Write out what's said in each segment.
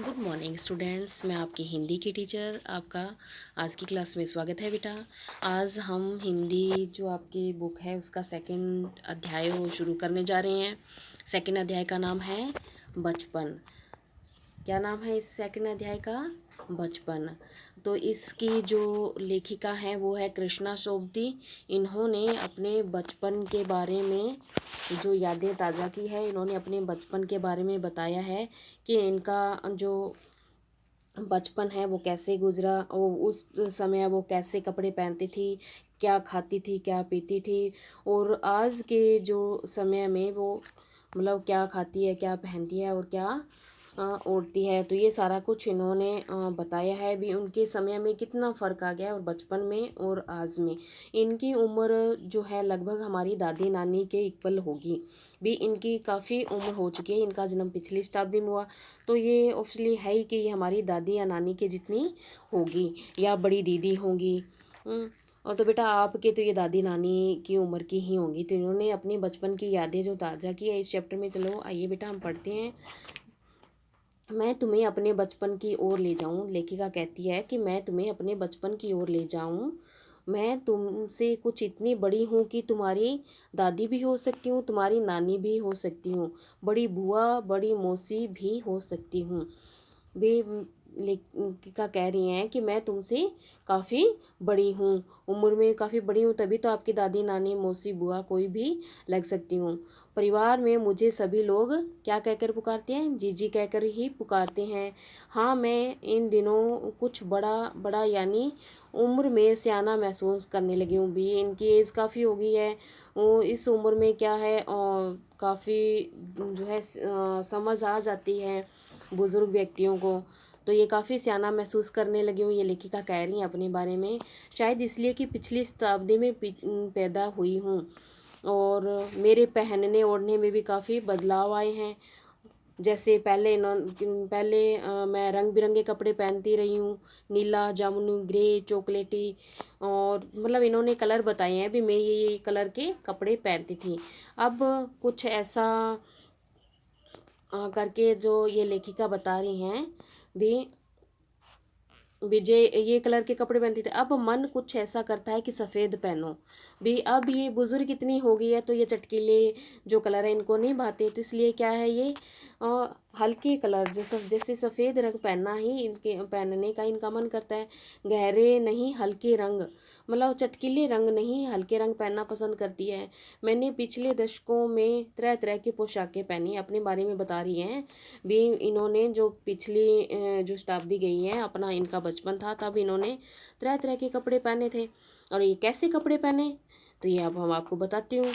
Good morning students. मैं आपकी हिंदी की टीचर आपका आज की क्लास में स्वागत है बेटा। आज हम हिंदी जो आपकी बुक है उसका सेकंड अध्याय वो शुरू करने जा रहे हैं। सेकंड अध्याय का नाम है बचपन। क्या नाम है इस सेकंड अध्याय का? बचपन। तो इसकी जो लेखिका है वो है कृष्णा सोबती। इन्होंने अपने बचपन के बारे में जो यादें ताज़ा की है, इन्होंने अपने बचपन के बारे में बताया है कि इनका जो बचपन है वो कैसे गुजरा, वो उस समय वो कैसे कपड़े पहनती थी, क्या खाती थी, क्या पीती थी, और आज के जो समय में वो मतलब क्या खाती है, क्या पहनती है और क्या ओढ़ती है। तो ये सारा कुछ इन्होंने बताया है भी उनके समय में कितना फ़र्क आ गया है और बचपन में और आज में। इनकी उम्र जो है लगभग हमारी दादी नानी के इक्वल होगी। भी इनकी काफ़ी उम्र हो चुकी है, इनका जन्म पिछली शताब्दी में हुआ, तो ये ऑब्वियसली है ही कि ये हमारी दादी या नानी के जितनी होगी या बड़ी दीदी होंगी। और तो बेटा आपके तो ये दादी नानी की उम्र की ही होंगी। तो इन्होंने अपने बचपन की यादें जो ताज़ा की है इस चैप्टर में। चलो आइए बेटा हम पढ़ते हैं। मैं तुम्हें अपने बचपन की ओर ले जाऊं। लेखिका कहती है कि मैं तुम्हें अपने बचपन की ओर ले जाऊं। मैं तुमसे कुछ इतनी बड़ी हूँ कि तुम्हारी दादी भी हो सकती हूँ, तुम्हारी नानी भी हो सकती हूँ, बड़ी बुआ बड़ी मौसी भी हो सकती हूँ। वे लेखिका कह रही हैं कि मैं तुमसे काफ़ी बड़ी हूँ, उम्र में काफ़ी बड़ी हूँ, तभी तो आपकी दादी नानी मौसी बुआ कोई भी लग सकती हूँ। परिवार में मुझे सभी लोग क्या कहकर पुकारते हैं? जीजी कहकर ही पुकारते हैं। हाँ, मैं इन दिनों कुछ बड़ा बड़ा यानी उम्र में सियाना महसूस करने लगी हूँ। भी इनकी एज काफ़ी हो गई है। वो इस उम्र में क्या है काफ़ी जो है समझ आ जाती है बुज़ुर्ग व्यक्तियों को। तो ये काफ़ी सियाना महसूस करने लगी हूँ, ये लेखिका कह रही हैं अपने बारे में। शायद इसलिए कि पिछली शताब्दी में पैदा हुई हूँ और मेरे पहनने ओढ़ने में भी काफ़ी बदलाव आए हैं। जैसे पहले मैं रंग बिरंगे कपड़े पहनती रही हूँ, नीला, जामुनी, ग्रे, चॉकलेटी, और मतलब इन्होंने कलर बताए हैं भी मैं ये कलर के कपड़े पहनती थी। अब कुछ ऐसा करके जो ये लेखिका बता रही हैं भी विजय ये कलर के कपड़े पहनती थी। अब मन कुछ ऐसा करता है कि सफ़ेद पहनो। भी अब ये बुज़ुर्ग इतनी हो गई है तो ये चटकीले जो कलर है इनको नहीं भाते, तो इसलिए क्या है ये हल्के कलर जैसे जैसे सफ़ेद रंग पहनना ही इनके पहनने का इनका मन करता है। गहरे नहीं हल्के रंग, मतलब चटकीले रंग नहीं हल्के रंग पहनना पसंद करती है। मैंने पिछले दशकों में तरह तरह की पोशाकें पहनी, अपने बारे में बता रही हैं भी। इन्होंने जो पिछली जो शताब्दी गई है, अपना इनका बचपन था तब इन्होंने तरह तरह के कपड़े पहने थे। और ये कैसे कपड़े पहने तो ये अब हम आपको बताती हूँ।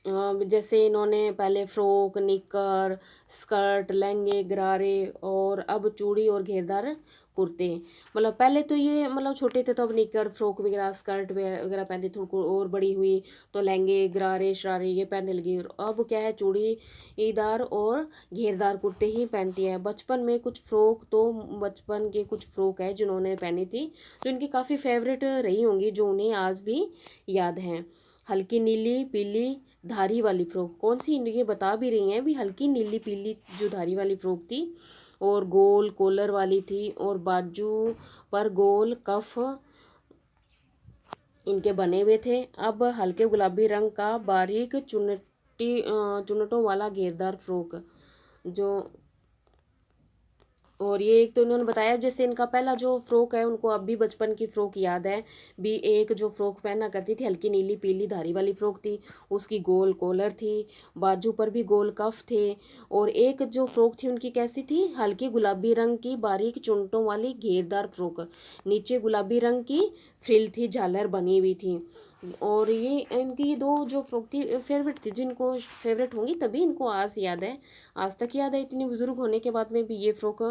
जैसे इन्होंने पहले फ्रॉक, निकर, स्कर्ट, लहंगे, गरारे और अब चूड़ी और घेरदार कुर्ते। मतलब पहले तो ये मतलब छोटे थे तो अब निकर, फ्रॉक वगैरह, स्कर्ट वगैरह पहनते थे। थोड़ी और बड़ी हुई तो लहंगे, गरारे, शरारे ये पहनने लगी। और अब क्या है चूड़ीदार और घेरदार कुर्ते ही पहनती है। बचपन में कुछ फ्रॉक तो बचपन के कुछ फ्रॉक है जिन्होंने पहनी थी तो इनकी काफ़ी फेवरेट रही होंगी जो उन्हें आज भी याद हैं। हल्की नीली पीली धारी वाली फ्रॉक, कौन सी ये बता भी रही हैं भी हल्की नीली पीली जो धारी वाली फ्रॉक थी और गोल कॉलर वाली थी और बाजू पर गोल कफ इनके बने हुए थे। अब हल्के गुलाबी रंग का बारीक चुन्नटों वाला घेरदार फ्रॉक जो, और ये एक तो इन्होंने बताया जैसे इनका पहला जो फ्रॉक है उनको अब भी बचपन की फ़्रॉक याद है भी। एक जो फ़्रॉक पहना करती थी हल्की नीली पीली धारी वाली फ़्रॉक थी, उसकी गोल कॉलर थी, बाजू पर भी गोल कफ थे। और एक जो फ़्रॉक थी उनकी कैसी थी, हल्की गुलाबी रंग की बारीक चुनटों वाली घेरदार फ़्रॉक, नीचे गुलाबी रंग की फ्रिल थी, झालर बनी हुई थी। और ये इनकी दो जो फ्रॉक थी फेवरेट थी, जिनको फेवरेट होंगी तभी इनको आज याद है, आज तक याद है इतनी बुज़ुर्ग होने के बाद में भी ये फ़्रॉक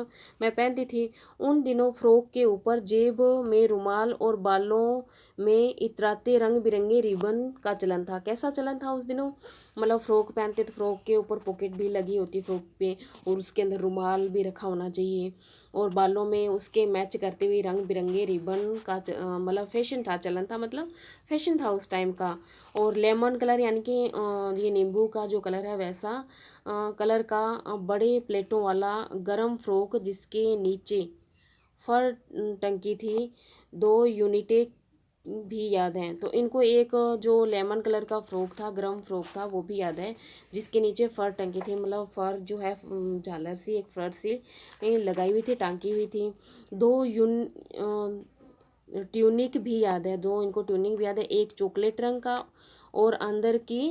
मैं पहनती थी। उन दिनों फ्रॉक के ऊपर जेब में रुमाल और बालों में इतराते रंग बिरंगे रिबन का चलन था। कैसा चलन था उस दिनों, मतलब फ़्रॉक पहनते तो फ़्रॉक के ऊपर पॉकेट भी लगी होती फ़्रॉक पे और उसके अंदर रुमाल भी रखा होना चाहिए और बालों में उसके मैच करते हुए रंग बिरंगे रिबन का मतलब मतलब फैशन था, चलन था, मतलब फैशन था उस टाइम का। और लेमन कलर यानी कि ये नींबू का जो कलर है वैसा कलर का बड़े प्लेटों वाला गरम फ्रॉक जिसके नीचे फर टंकी थी, 2 यूनिटें भी याद हैं। तो इनको एक जो लेमन कलर का फ्रॉक था, गरम फ्रॉक था, वो भी याद है जिसके नीचे फर टंकी थी, मतलब फर जो है झालर सी, एक फर सी लगाई हुई थी, टांकी हुई थी। 2 ट्यूनिक भी याद है, 2 इनको ट्यूनिक भी याद है, एक चॉकलेट रंग का और अंदर की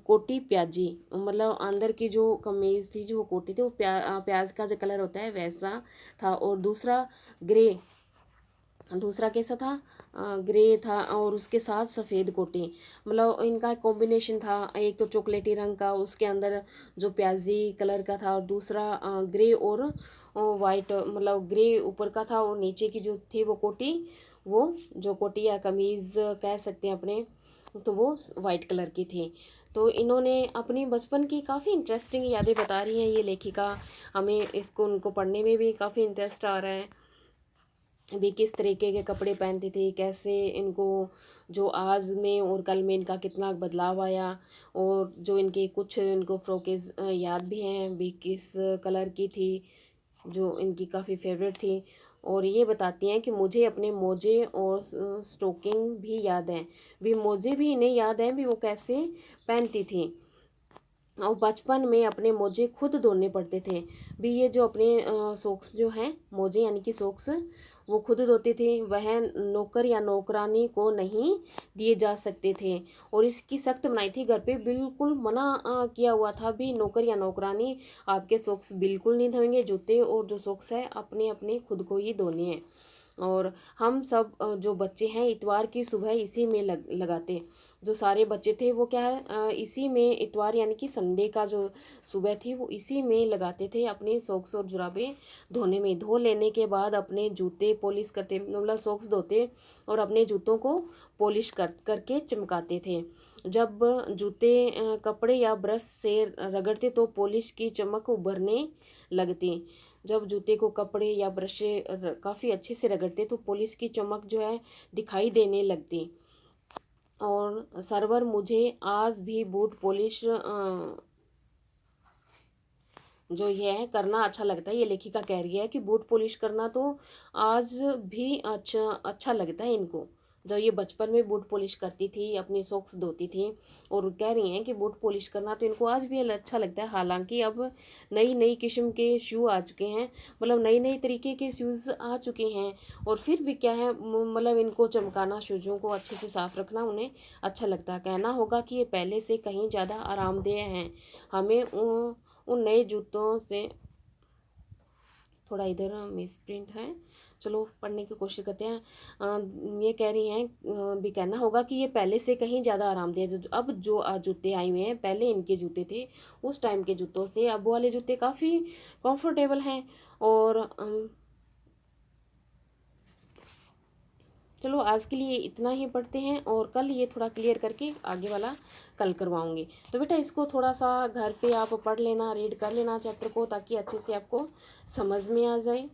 कोटी प्याजी, मतलब अंदर की जो कमीज थी, जो कोटी थी वो प्याज का जो कलर होता है वैसा था। और दूसरा ग्रे, दूसरा कैसा था, ग्रे था और उसके साथ सफ़ेद कोटी, मतलब इनका कॉम्बिनेशन था, एक तो चॉकलेटी रंग का उसके अंदर जो प्याजी कलर का था और दूसरा ग्रे और वाइट, मतलब ग्रे ऊपर का था और नीचे की जो थी वो कोटी, वो जो कोटी या कमीज़ कह सकते हैं अपने, तो वो वाइट कलर की थी। तो इन्होंने अपनी बचपन की काफ़ी इंटरेस्टिंग यादें बता रही हैं ये लेखिका हमें, इसको उनको पढ़ने में भी काफ़ी इंटरेस्ट आ रहा है भी, किस तरीके के कपड़े पहनती थी, कैसे इनको जो आज में और कल में इनका कितना बदलाव आया। और जो इनके कुछ इनको फ्रॉकेज याद भी हैं भी किस कलर की थी, जो इनकी काफ़ी फेवरेट थी। और ये बताती हैं कि मुझे अपने मोजे और स्टोकिंग भी याद हैं, भी मोजे भी इन्हें याद हैं भी वो कैसे पहनती थी। और बचपन में अपने मोजे खुद धोने पड़ते थे भी, ये जो अपने सॉक्स जो हैं, मोजे यानी कि सॉक्स, वो खुद धोती थी, वह नौकर या नौकरानी को नहीं दिए जा सकते थे। और इसकी सख्त मनाही थी, घर पे बिल्कुल मना किया हुआ था भी, नौकर या नौकरानी आपके सॉक्स बिल्कुल नहीं धोएंगे, जूते और जो सॉक्स है अपने अपने खुद को ही धोने हैं। और हम सब जो बच्चे हैं इतवार की सुबह इसी में लगाते, जो सारे बच्चे थे वो क्या है इसी में, इतवार यानी कि संडे का जो सुबह थी वो इसी में लगाते थे अपने सॉक्स और जुराबें धोने में। धो लेने के बाद अपने जूते पॉलिश करते, मतलब सॉक्स धोते और अपने जूतों को पॉलिश करके चमकाते थे। जब जूते कपड़े या ब्रश से रगड़ते तो पॉलिश की चमक उभरने लगती। जब जूते को कपड़े या ब्रश से काफ़ी अच्छे से रगड़ते तो पॉलिश की चमक जो है दिखाई देने लगती। और सर्वर मुझे आज भी बूट पॉलिश जो ये है करना अच्छा लगता है, ये लेखिका कह रही है कि बूट पॉलिश करना तो आज भी अच्छा लगता है इनको, जब ये बचपन में बूट पॉलिश करती थी, अपनी सॉक्स धोती थी। और कह रही हैं कि बूट पॉलिश करना तो इनको आज भी अच्छा लगता है। हालांकि अब नई नई किस्म के शू आ चुके हैं, मतलब नई नई तरीके के शूज़ आ चुके हैं, और फिर भी क्या है मतलब इनको चमकाना, शूज़ों को अच्छे से साफ़ रखना उन्हें अच्छा लगता है। कहना होगा कि ये पहले से कहीं ज़्यादा आरामदेह हैं। हमें उन नए जूतों से, थोड़ा इधर मिस प्रिंट है, चलो पढ़ने की कोशिश करते हैं। ये कह रही हैं भी कहना होगा कि ये पहले से कहीं ज़्यादा आरामदेह, अब जो जूते आए हुए हैं, पहले इनके जूते थे उस टाइम के जूतों से अब वाले जूते काफ़ी कंफर्टेबल हैं। और चलो आज के लिए इतना ही पढ़ते हैं, और कल ये थोड़ा क्लियर करके आगे वाला कल करवाऊंगी। तो बेटा इसको थोड़ा सा घर पे आप पढ़ लेना, रीड कर लेना चैप्टर को, ताकि अच्छे से आपको समझ में आ जाए।